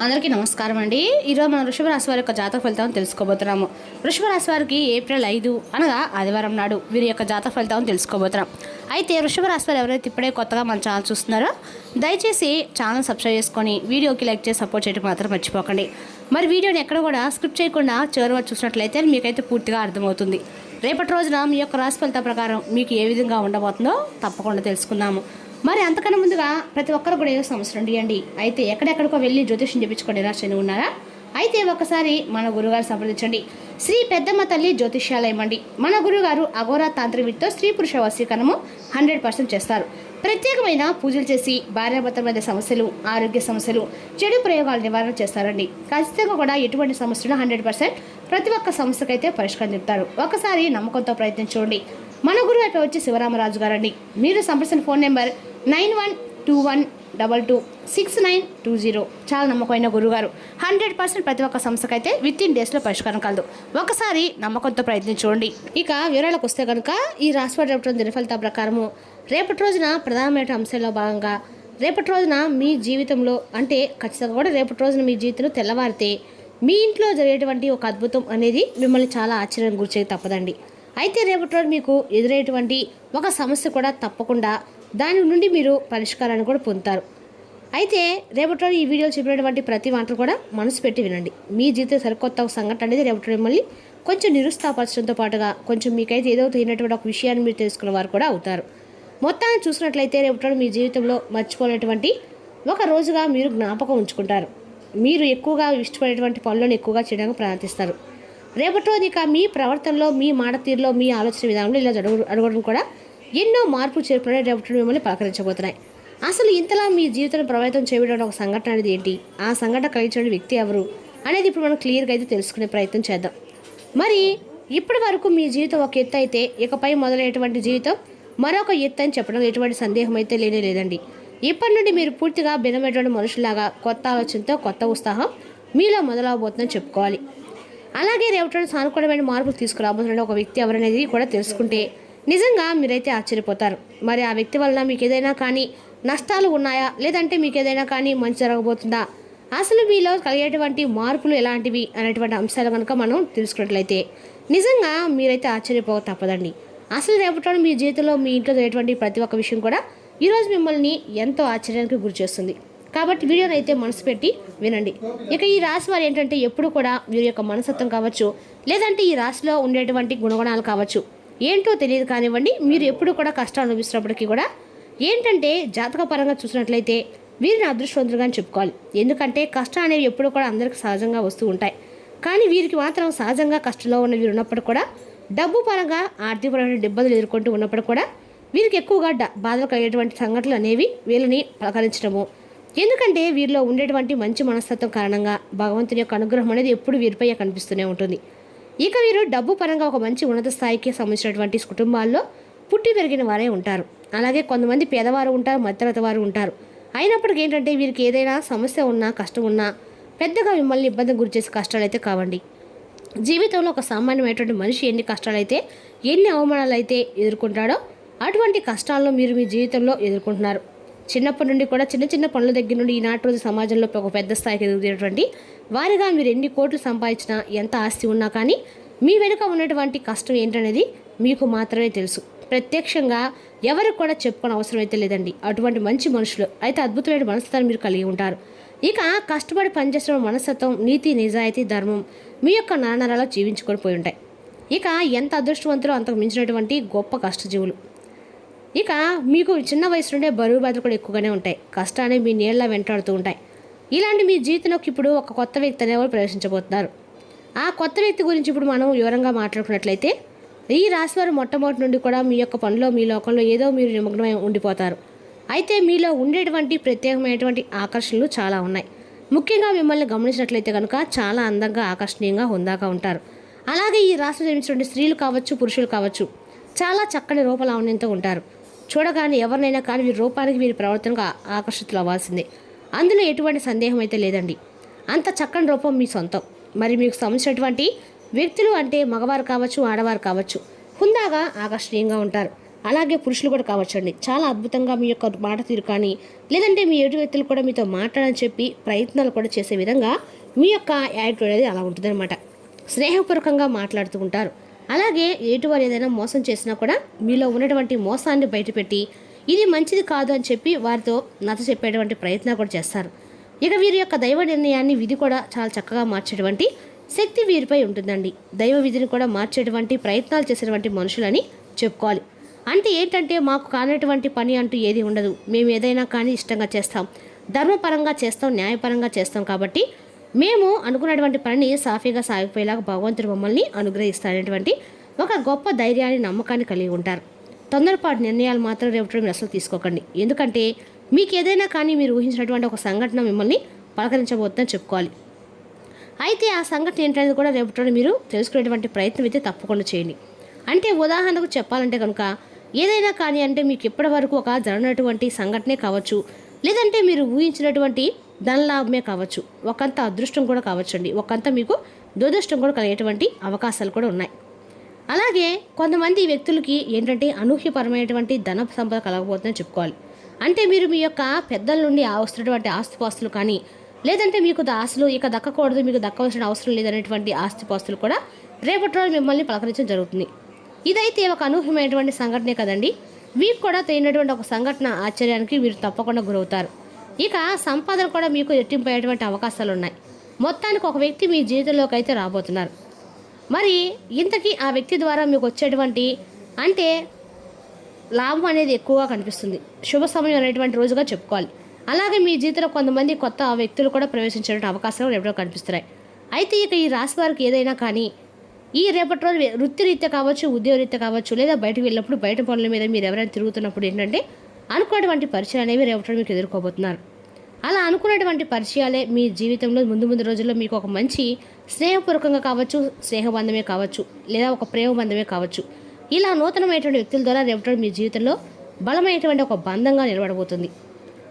అందరికీ నమస్కారం అండి. ఈరోజు మనం వృషభ రాశి వారి యొక్క జాతక ఫలితాలను తెలుసుకోబోతున్నాము. వృషభ రాశి వారికి ఏప్రిల్ 5 అనగా ఆదివారం నాడు వీరి యొక్క జాతక ఫలితాలను తెలుసుకోబోతున్నాం. అయితే వృషభ రాశి వారు ఎవరైతే ఇప్పుడే కొత్తగా మన ఛానల్ చూస్తున్నారో దయచేసి ఛానల్ సబ్స్క్రైబ్ చేసుకొని వీడియోకి లైక్ చేసి సపోర్ట్ చేయడం మాత్రం మర్చిపోకండి. మరి వీడియోని ఎక్కడ కూడా స్క్రిప్ట్ చేయకుండా చివరి వరకు చూసినట్లయితే మీకైతే పూర్తిగా అర్థమవుతుంది. రేపటి రోజున మీ యొక్క రాశి ఫలితాల ప్రకారం మీకు ఏ విధంగా ఉండబోతుందో తప్పకుండా తెలుసుకుందాము. మరి అంతకన్నా ముందుగా ప్రతి ఒక్కరు కూడా ఏదో సమస్యలు ఉండియండి. అయితే ఎక్కడెక్కడికో వెళ్ళి జ్యోతిష్యం చెప్పించుకొని నిరాశని ఉన్నారా? అయితే ఒకసారి మన గురుగారు సంప్రదించండి. శ్రీ పెద్దమ్మ తల్లి జ్యోతిష్యాలయం అండి. మన గురుగారు అఘోరా తాంత్రికతో స్త్రీ పురుష వశీకరణము 100% చేస్తారు. ప్రత్యేకమైన పూజలు చేసి భార్యాభర్తల మధ్య సమస్యలు, ఆరోగ్య సమస్యలు, చెడు ప్రయోగాల నివారణ చేస్తారండి. ఖచ్చితంగా కూడా ఎటువంటి సమస్యలు 100% ప్రతి ఒక్క సమస్యకైతే పరిష్కారం చెప్తారు. ఒకసారి నమ్మకంతో ప్రయత్నించండి. మన గురువు అయితే వచ్చి శివరామరాజు గారండి. మీరు సంప్రదించిన ఫోన్ నెంబర్ 9121226920. చాలా నమ్మకమైన గురుగారు. 100% ప్రతి ఒక్క సమస్యకైతే విత్-ఇన్ డేస్లో పరిష్కారం కలదు. ఒకసారి నమ్మకంతో ప్రయత్నించండి. ఇక వివరాలకు వస్తే కనుక ఈ రాశివారి దినఫలితాల ప్రకారము రేపటి రోజున ప్రధానమైన అంశాల్లో భాగంగా రేపటి రోజున మీ జీవితంలో అంటే ఖచ్చితంగా కూడా రేపటి రోజున మీ జీవితంలో తెల్లవారితే మీ ఇంట్లో జరిగేటువంటి ఒక అద్భుతం అనేది మిమ్మల్ని చాలా ఆశ్చర్యం గురిచేది తప్పదండి. అయితే రేపటి రోజు మీకు ఎదురయ్యేటువంటి ఒక సమస్య కూడా తప్పకుండా దాని నుండి మీరు పరిష్కారాన్ని కూడా పొందుతారు. అయితే రేపటి రోజు ఈ వీడియోలో చెప్పినటువంటి ప్రతి మాటలు కూడా మనసు పెట్టి వినండి. మీ జీవితం సరికొత్త ఒక సంఘటన అనేది రేపటి మిమ్మల్ని కొంచెం నిరుత్సాహపరచడంతో పాటుగా కొంచెం మీకైతే ఏదో తెలియనటువంటి ఒక విషయాన్ని మీరు తెలుసుకున్న వారు కూడా అవుతారు. మొత్తాన్ని చూసినట్లయితే రేపటి మీ జీవితంలో మర్చిపోలేటువంటి ఒక రోజుగా మీరు జ్ఞాపకం ఉంచుకుంటారు. మీరు ఎక్కువగా ఇష్టపడేటువంటి పనులను ఎక్కువగా చేయడానికి ప్రయత్నిస్తారు. రేపటి రోజు ఇక మీ ప్రవర్తనలో, మీ మాట తీరులో, మీ ఆలోచన విధానంలో ఇలా అడగడం కూడా ఎన్నో మార్పు చేర్పులు రేపటి మిమ్మల్ని పలకరించబోతున్నాయి. అసలు ఇంతలా మీ జీవితాన్ని ప్రభావితం చేయడం ఒక సంఘటన అనేది ఏంటి, ఆ సంఘటన కలిగించిన వ్యక్తి ఎవరు అనేది ఇప్పుడు మనం క్లియర్గా అయితే తెలుసుకునే ప్రయత్నం చేద్దాం. మరి ఇప్పటి వరకు మీ జీవితం ఒక ఎత్తు అయితే ఇకపై మొదలైనటువంటి జీవితం మరొక ఎత్తు అని చెప్పడం ఎటువంటి సందేహం అయితే లేదండి. ఇప్పటి నుండి మీరు పూర్తిగా భిన్నమైనటువంటి మనుషులాగా కొత్త ఆలోచనతో కొత్త ఉత్సాహం మీలో మొదలవబోతుందని చెప్పుకోవాలి. అలాగే రేపటి సానుకూలమైన మార్పులు తీసుకురాబోతున్న ఒక వ్యక్తి ఎవరనేది కూడా తెలుసుకుంటే నిజంగా మీరైతే ఆశ్చర్యపోతారు. మరి ఆ వ్యక్తి వలన మీకు ఏదైనా కానీ నష్టాలు ఉన్నాయా, లేదంటే మీకు ఏదైనా కానీ మంచి జరగబోతుందా, అసలు మీలో కలిగేటువంటి మార్పులు ఎలాంటివి అనేటువంటి అంశాలు కనుక మనం తెలుసుకున్నట్లయితే నిజంగా మీరైతే ఆశ్చర్యపోక తప్పదండి. అసలు రేపటి మీ జీవితంలో మీ ఇంట్లో జరిగేటువంటి ప్రతి ఒక్క విషయం కూడా ఈరోజు మిమ్మల్ని ఎంతో ఆశ్చర్యానికి గురి చేస్తుంది. కాబట్టి వీడియోని అయితే మనసు పెట్టి వినండి. ఇక ఈ రాశి వారు ఏంటంటే ఎప్పుడు కూడా వీరి యొక్క మనస్తత్వం కావచ్చు, లేదంటే ఈ రాశిలో ఉండేటువంటి గుణగణాలు కావచ్చు ఏంటో తెలియదు కానివ్వండి, మీరు ఎప్పుడు కూడా కష్టాలు అనుభవిస్తున్నప్పటికీ కూడా ఏంటంటే జాతక పరంగా చూసినట్లయితే వీరిని అదృష్టవంతులుగా చెప్పుకోవాలి. ఎందుకంటే కష్టం అనేవి ఎప్పుడు కూడా అందరికీ సహజంగా వస్తూ ఉంటాయి. కానీ వీరికి మాత్రం సహజంగా కష్టంలో ఉన్న వీరు ఉన్నప్పుడు కూడా డబ్బు పరంగా ఆర్థికపరమైన ఇబ్బందులు ఎదుర్కొంటూ ఉన్నప్పుడు కూడా వీరికి ఎక్కువగా బాధలు కలిగేటువంటి సంఘటనలు అనేవి వీళ్ళని పలకరించడము. ఎందుకంటే వీరిలో ఉండేటువంటి మంచి మనస్తత్వం కారణంగా భగవంతుని యొక్క అనుగ్రహం అనేది ఎప్పుడు వీరిపై కనిపిస్తూనే ఉంటుంది. ఇక వీరు డబ్బు పరంగా ఒక మంచి ఉన్నత స్థాయికి సంబంధించినటువంటి కుటుంబాల్లో పుట్టి పెరిగిన వారే ఉంటారు. అలాగే కొంతమంది పేదవారు ఉంటారు, మధ్యతరగతి వారు ఉంటారు. అయినప్పటికీ ఏంటంటే వీరికి ఏదైనా సమస్య ఉన్నా, కష్టం ఉన్నా పెద్దగా మిమ్మల్ని ఇబ్బంది గురి చేసే కష్టాలు అయితే కావండి. జీవితంలో ఒక సామాన్యమైనటువంటి మనిషి ఎన్ని కష్టాలైతే, ఎన్ని అవమానాలు అయితే ఎదుర్కొంటాడో అటువంటి కష్టాలను మీరు మీ జీవితంలో ఎదుర్కొంటున్నారు. చిన్నప్పటి నుండి కూడా చిన్న చిన్న పనుల దగ్గర నుండి ఈనాటి రోజు సమాజంలో ఒక పెద్ద స్థాయికి ఎదుగుతున్నటువంటి వారిగా మీరు ఎన్ని కోట్లు సంపాదించినా, ఎంత ఆస్తి ఉన్నా కానీ మీ వెనుక ఉన్నటువంటి కష్టం ఏంటనేది మీకు మాత్రమే తెలుసు. ప్రత్యక్షంగా ఎవరికి కూడా చెప్పుకోని అవసరం అయితే లేదండి. అటువంటి మంచి మనుషులు అయితే అద్భుతమైన మనస్తత్వాన్ని మీరు కలిగి ఉంటారు. ఇక కష్టపడి పనిచేసిన మనస్తత్వం, నీతి, నిజాయితీ, ధర్మం మీ యొక్క నాణాలలో జీవించుకొని పోయి ఉంటాయి. ఇక ఎంత అదృష్టవంతులు అంతకు మించినటువంటి గొప్ప కష్టజీవులు. ఇక మీకు చిన్న వయసు నుండే బరువు బాధలు కూడా ఎక్కువగానే ఉంటాయి. కష్టాన్ని మీ నీళ్ళ వెంటాడుతూ ఉంటాయి. ఇలాంటి మీ జీవితంలోకి ఇప్పుడు ఒక కొత్త వ్యక్తి అనేవారు ప్రవేశించబోతున్నారు. ఆ కొత్త వ్యక్తి గురించి ఇప్పుడు మనం వివరంగా మాట్లాడుకున్నట్లయితే ఈ రాశివారు మొట్టమొదటి నుండి కూడా మీ యొక్క పనిలో, మీ లోకంలో ఏదో మీరు నిమగ్నమై ఉండిపోతారు. అయితే మీలో ఉండేటువంటి ప్రత్యేకమైనటువంటి ఆకర్షణలు చాలా ఉన్నాయి. ముఖ్యంగా మిమ్మల్ని గమనించినట్లయితే కనుక చాలా అందంగా, ఆకర్షణీయంగా, హుందాగా ఉంటారు. అలాగే ఈ రాశిలో జన్మించినటువంటి స్త్రీలు కావచ్చు, పురుషులు కావచ్చు చాలా చక్కని రూపలావణ్యంతో ఉంటారు. చూడగానే ఎవరినైనా కానీ వీరి రూపానికి, వీరి ప్రవర్తనకు ఆకర్షితులు అవ్వాల్సిందే. అందులో ఎటువంటి సందేహం అయితే లేదండి. అంత చక్కని రూపం మీ సొంతం. మరి మీకు సంబంధించినటువంటి వ్యక్తులు అంటే మగవారు కావచ్చు, ఆడవారు కావచ్చు హుందాగా, ఆకర్షణీయంగా ఉంటారు. అలాగే పురుషులు కూడా కావచ్చండి. చాలా అద్భుతంగా మీ యొక్క మాట తీరు కానీ లేదంటే మీ ఎదుటి వ్యక్తులు కూడా మీతో మాట్లాడని చెప్పి ప్రయత్నాలు కూడా చేసే విధంగా మీ యొక్క యాటిట్యూడ్ అనేది అలా ఉంటుందన్నమాట. స్నేహపూర్వకంగా మాట్లాడుతూ ఉంటారు. అలాగే ఎదుటివారు ఏదైనా మోసం చేసినా కూడా మీలో ఉన్నటువంటి మోసాన్ని బయటపెట్టి ఇది మంచిది కాదు అని చెప్పి వారితో నచ్చ చెప్పేటువంటి ప్రయత్నాలు కూడా చేస్తారు. ఇక వీరి యొక్క దైవ నిర్ణయాన్ని విధి కూడా చాలా చక్కగా మార్చేటువంటి శక్తి వీరిపై ఉంటుందండి. దైవ విధిని కూడా మార్చేటువంటి ప్రయత్నాలు చేసేటువంటి మనుషులని చెప్పుకోవాలి. అంటే ఏంటంటే మాకు కానటువంటి పని అంటూ ఏది ఉండదు, మేము ఏదైనా కానీ ఇష్టంగా చేస్తాం, ధర్మపరంగా చేస్తాం, న్యాయపరంగా చేస్తాం, కాబట్టి మేము అనుకున్నటువంటి పనిని సాఫీగా సాగిపోయేలాగా భగవంతుడు మమ్మల్ని అనుగ్రహిస్తారనేటువంటి ఒక గొప్ప ధైర్యాన్ని నమ్మకాన్ని కలిగి ఉంటారు. తొందరపాటు నిర్ణయాలు మాత్రం రేపటి మీరు అసలు తీసుకోకండి. ఎందుకంటే మీకు ఏదైనా కానీ మీరు ఊహించినటువంటి ఒక సంఘటన మిమ్మల్ని పలకరించబోతుందని చెప్పుకోవాలి. అయితే ఆ సంఘటన ఏంటనేది కూడా రేపటి మీరు తెలుసుకునేటువంటి ప్రయత్నం అయితే తప్పకుండా చేయండి. అంటే ఉదాహరణకు చెప్పాలంటే కనుక ఏదైనా కానీ అంటే మీకు ఇప్పటి వరకు ఒక జరిగినటువంటి సంఘటనే కావచ్చు, లేదంటే మీరు ఊహించినటువంటి ధనలాభమే కావచ్చు, ఒకంత అదృష్టం కూడా కావచ్చండి, ఒకంత మీకు దురదృష్టం కూడా కలిగేటువంటి అవకాశాలు కూడా ఉన్నాయి. అలాగే కొంతమంది వ్యక్తులకి ఏంటంటే అనూహ్యపరమైనటువంటి ధన సంపద కలగబోతుందని చెప్పుకోవాలి. అంటే మీరు మీ యొక్క పెద్దల నుండి వస్తున్నటువంటి ఆస్తిపాస్తులు కానీ లేదంటే మీకు ఆస్తులు ఇక దక్కకూడదు, మీకు దక్కవలసిన అవసరం లేదనేటువంటి ఆస్తిపాస్తులు కూడా రేపటి రోజు మిమ్మల్ని పలకరించడం జరుగుతుంది. ఇదైతే ఒక అనూహ్యమైనటువంటి సంఘటనే కదండి. మీకు కూడా తెలియనటువంటి ఒక సంఘటన ఆశ్చర్యానికి మీరు తప్పకుండా గురవుతారు. ఇక సంపాదన కూడా మీకు రెట్టింపయ్యేటువంటి అవకాశాలు ఉన్నాయి. మొత్తానికి ఒక వ్యక్తి మీ జీవితంలోకి అయితే రాబోతున్నారు. మరి ఇంతకీ ఆ వ్యక్తి ద్వారా మీకు వచ్చేటువంటి అంటే లాభం అనేది ఎక్కువగా కనిపిస్తుంది. శుభ సమయం అనేటువంటి రోజుగా చెప్పుకోవాలి. అలాగే మీ జీవితంలో కొంతమంది కొత్త వ్యక్తులు కూడా ప్రవేశించే అవకాశాలు రేపటిలో కనిపిస్తున్నాయి. అయితే ఇక ఈ రాశి వారికి ఏదైనా కానీ ఈ రేపటి రోజు వృత్తిరీత్యా కావచ్చు, ఉద్యోగరీత్యా కావచ్చు, లేదా బయటకు వెళ్ళినప్పుడు బయట పనుల మీద మీరు ఎవరైనా తిరుగుతున్నప్పుడు ఏంటంటే అనుకున్నటువంటి పరిచయాలు అనేవి రేపటి మీకు ఎదుర్కోబోతున్నారు. అలా అనుకున్నటువంటి పరిచయాలే మీ జీవితంలో ముందు రోజుల్లో మీకు ఒక మంచి స్నేహపూర్వకంగా కావచ్చు, స్నేహబంధమే కావచ్చు, లేదా ఒక ప్రేమ బంధమే కావచ్చు, ఇలా నూతనమైనటువంటి వ్యక్తుల ద్వారా రేపటి మీ జీవితంలో బలమైనటువంటి ఒక బంధంగా నిలబడబోతుంది.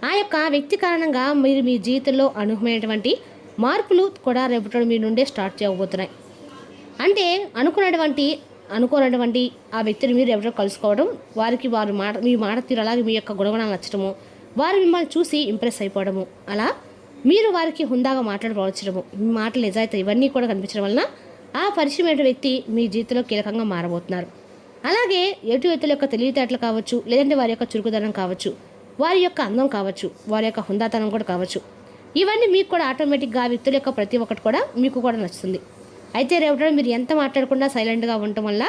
ఆ యొక్క వ్యక్తి కారణంగా మీరు మీ జీవితంలో అనూహ్యమైనటువంటి మార్పులు కూడా రేపటి మీ నుండే స్టార్ట్ చేయబోతున్నాయి. అంటే అనుకోనటువంటి ఆ వ్యక్తిని మీరు ఎవరో కలుసుకోవడం, వారికి వారి మీ మాట తీరు అలాగే మీ యొక్క గుణగణాలు నచ్చడము, వారు మిమ్మల్ని చూసి ఇంప్రెస్ అయిపోవడము, అలా మీరు వారికి హుందాగా మాట్లాడవచ్చడము, మీ మాటలు నిజాయితీ ఇవన్నీ కూడా కనిపించడం వలన ఆ పరిచయమైన వ్యక్తి మీ జీవితంలో కీలకంగా మారబోతున్నారు. అలాగే ఎటు వ్యక్తుల యొక్క తెలివితేటలు కావచ్చు, లేదంటే వారి యొక్క చురుకుదనం కావచ్చు, వారి యొక్క అందం కావచ్చు, వారి యొక్క హుందాతనం కూడా కావచ్చు, ఇవన్నీ మీకు కూడా ఆటోమేటిక్గా ఆ వ్యక్తుల యొక్క ప్రతి ఒక్కటి కూడా మీకు కూడా నచ్చుతుంది. అయితే రేపటి మీరు ఎంత మాట్లాడకుండా సైలెంట్గా ఉండటం వల్ల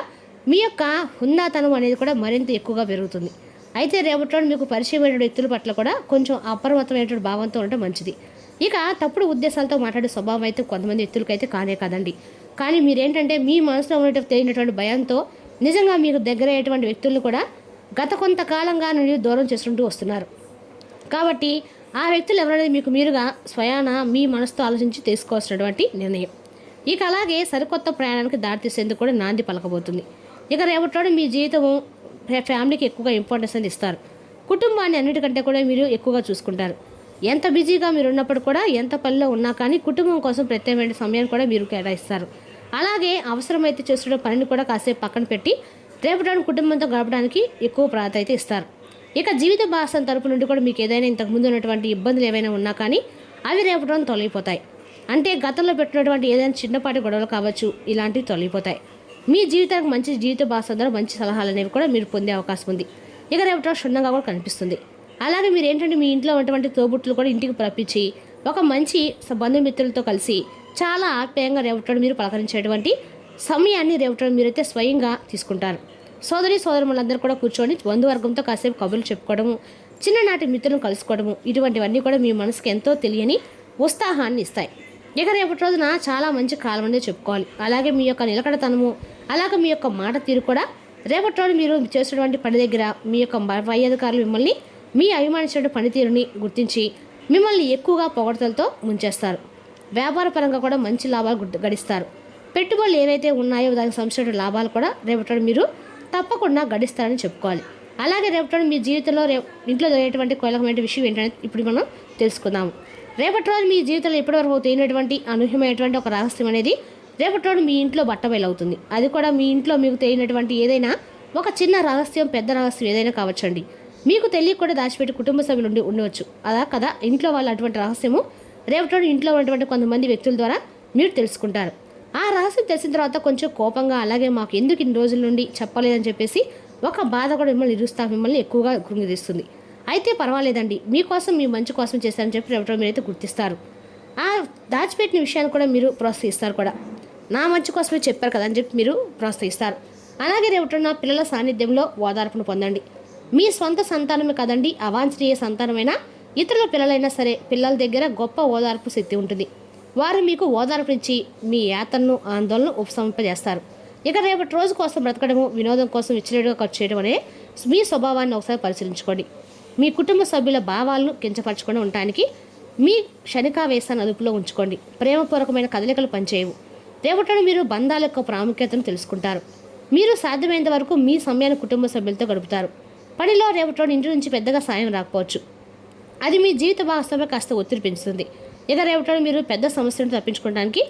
మీ యొక్క హుందాతనం అనేది కూడా మరింత ఎక్కువగా పెరుగుతుంది. అయితే రేపటి మీకు పరిచయమైన వ్యక్తుల పట్ల కూడా కొంచెం అప్రమత్తమైనటువంటి భావంతో ఉండటం మంచిది. ఇక తప్పుడు ఉద్దేశాలతో మాట్లాడే స్వభావం అయితే కొంతమంది వ్యక్తులకైతే కానే కాదండి. కానీ మీరేంటంటే మీ మనసులో ఉన్నటువంటి తెలియనటువంటి భయంతో నిజంగా మీకు దగ్గర అయ్యేటువంటి వ్యక్తులను కూడా గత కొంతకాలంగా నుండి దూరం చేసుకుంటూ వస్తున్నారు. కాబట్టి ఆ వ్యక్తులు ఎవరనేది మీకు మీరుగా స్వయాన మీ మనసుతో ఆలోచించి తీసుకోవాల్సినటువంటి నిర్ణయం. ఇక అలాగే సరికొత్త ప్రయాణానికి దారితీసేందుకు కూడా నాంది పలకబోతుంది. ఇక రేపటి మీ జీవితము ఫ్యామిలీకి ఎక్కువగా ఇంపార్టెన్స్ అనేది ఇస్తారు. కుటుంబాన్ని అన్నిటికంటే కూడా మీరు ఎక్కువగా చూసుకుంటారు. ఎంత బిజీగా మీరు ఉన్నప్పుడు కూడా, ఎంత పనిలో ఉన్నా కానీ కుటుంబం కోసం ప్రత్యేకమైన సమయాన్ని కూడా మీరు కేటాయిస్తారు. అలాగే అవసరమైతే చేస్తున్న పనిని కూడా కాసేపు పక్కన పెట్టి రేపటి కుటుంబంతో గడపడానికి ఎక్కువ ప్రాధాన్యత ఇస్తారు. ఇక జీవిత భాగస్వామి తరపు నుండి కూడా మీకు ఏదైనా ఇంతకుముందు ఉన్నటువంటి ఇబ్బందులు ఏవైనా ఉన్నా కానీ అవి రేపటి తొలగిపోతాయి. అంటే గతంలో పెట్టినటువంటి ఏదైనా చిన్నపాటి గొడవలు కావచ్చు, ఇలాంటివి తొలగిపోతాయి. మీ జీవితానికి మంచి జీవిత భాగస్వామి ద్వారా మంచి సలహాలు అనేవి కూడా మీరు పొందే అవకాశం ఉంది. ఇక రేపటి క్షుణ్ణంగా కూడా కనిపిస్తుంది. అలాగే మీరు ఏంటంటే మీ ఇంట్లో ఉన్నటువంటి తోబుట్టులు కూడా ఇంటికి రప్పించి ఒక మంచి బంధుమిత్రులతో కలిసి చాలా ఆప్యాయంగా రేపటి మీరు పలకరించేటువంటి సమయాన్ని రేపటి మీరైతే స్వయంగా తీసుకుంటారు. సోదరులందరూ కూడా కూర్చొని బంధువర్గంతో కాసేపు కబుర్లు చెప్పుకోవడము, చిన్ననాటి మిత్రులను కలుసుకోవడము, ఇటువంటివన్నీ కూడా మీ మనసుకి ఎంతో తెలియని ఉత్సాహాన్ని ఇస్తాయి. ఇక రేపటి రోజున చాలా మంచి కాలం అనేది చెప్పుకోవాలి. అలాగే మీ యొక్క నిలకడతనము, అలాగే మీ యొక్క మాట తీరు కూడా రేపటి రోజు మీరు చేసేటువంటి పని దగ్గర మీ యొక్క పై అధికారులు మిమ్మల్ని మీ అభిమానించిన పనితీరుని గుర్తించి మిమ్మల్ని ఎక్కువగా పొగడతలతో ముంచేస్తారు. వ్యాపార పరంగా కూడా మంచి లాభాలు గడిస్తారు. పెట్టుబడులు ఏవైతే ఉన్నాయో దానికి సంబంధించిన లాభాలు కూడా రేపటి మీరు తప్పకుండా గడిస్తారని చెప్పుకోవాలి. అలాగే రేపటి మీ జీవితంలో ఇంట్లో జరిగేటువంటి కీలకమైన విషయం ఏంటనేది ఇప్పుడు మనం తెలుసుకుందాము. రేపటి రోజు మీ జీవితంలో ఇప్పటివరకు తెలియనటువంటి అనూహ్యమైనటువంటి ఒక రహస్యం అనేది రేపటి రోజు మీ ఇంట్లో బట్టబయలవుతుంది. అది కూడా మీ ఇంట్లో మీకు తెలియనటువంటి ఏదైనా ఒక చిన్న రహస్యం, పెద్ద రహస్యం ఏదైనా కావచ్చండి. మీకు తెలియకుండా దాచిపెట్టి కుటుంబ సభ్యులు ఉండవచ్చు. అదా కదా ఇంట్లో వాళ్ళు అటువంటి రహస్యము రేపటి రోజు ఇంట్లో ఉన్నటువంటి కొంతమంది వ్యక్తుల ద్వారా మీరు తెలుసుకుంటారు. ఆ రహస్యం తెలిసిన తర్వాత కొంచెం కోపంగా, అలాగే మాకు ఎందుకు ఇన్ని రోజుల నుండి చెప్పలేదని చెప్పేసి ఒక బాధ కూడా మిమ్మల్ని ఎక్కువగా కృంగిదిస్తుంది. అయితే పర్వాలేదండి, మీకోసం, మీ మంచి కోసం చేశారని చెప్పి రేపటి రోజు మీరైతే గుర్తిస్తారు. ఆ దాచిపెట్టిన విషయాన్ని కూడా మీరు ప్రోత్సహిస్తారు కూడా. నా మంచి కోసమే చెప్పారు కదా అని చెప్పి మీరు ప్రోత్సహిస్తారు. అలాగే రేపటి నా పిల్లల సాన్నిధ్యంలో ఓదార్పును పొందండి. మీ సొంత సంతానమే కదండి, అవాంఛనీయ సంతానమైనా ఇతరుల పిల్లలైనా సరే పిల్లల దగ్గర గొప్ప ఓదార్పు శక్తి ఉంటుంది. వారు మీకు ఓదార్పునిచ్చి మీ యాతనను, ఆందోళనను ఉపశమింపజేస్తారు. ఇక రేపటి రోజు కోసం బ్రతకడము, వినోదం కోసం విచ్చలవిడిగా ఖర్చు చేయడం అనే మీ స్వభావాన్ని ఒకసారి పరిశీలించుకోండి. మీ కుటుంబ సభ్యుల భావాలను కించపరచకుండా ఉండటానికి మీ క్షణికావేశాన్ని అదుపులో ఉంచుకోండి. ప్రేమపూర్వకమైన కదలికలు పనిచేయవు. రేపటి మీరు బంధాల యొక్క ప్రాముఖ్యతను తెలుసుకుంటారు. మీరు సాధ్యమైనంత వరకు మీ సమయాన్ని కుటుంబ సభ్యులతో గడుపుతారు. పనిలో రేపటి ఇంటి నుంచి పెద్దగా సాయం రాకపోవచ్చు. అది మీ జీవిత భాగస్వామ్యం కాస్త ఒత్తిడి పెంచుతుంది. ఇక రేపటి మీరు పెద్ద సమస్యలను తప్పించుకోవడానికి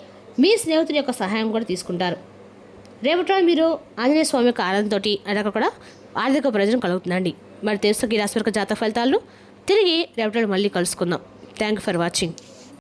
మీ స్నేహితుడి యొక్క సహాయం కూడా తీసుకుంటారు. రేపటి మీరు ఆంజనేయ స్వామి యొక్క ఆరాధనతోటి అక్కడ కూడా ఆర్థిక ప్రయోజనం కలుగుతుందండి. మరి తెలుసు ఈ రాశి జాతక ఫలితాలను తిరిగి రేపటి మళ్ళీ కలుసుకుందాం. Thank you for watching.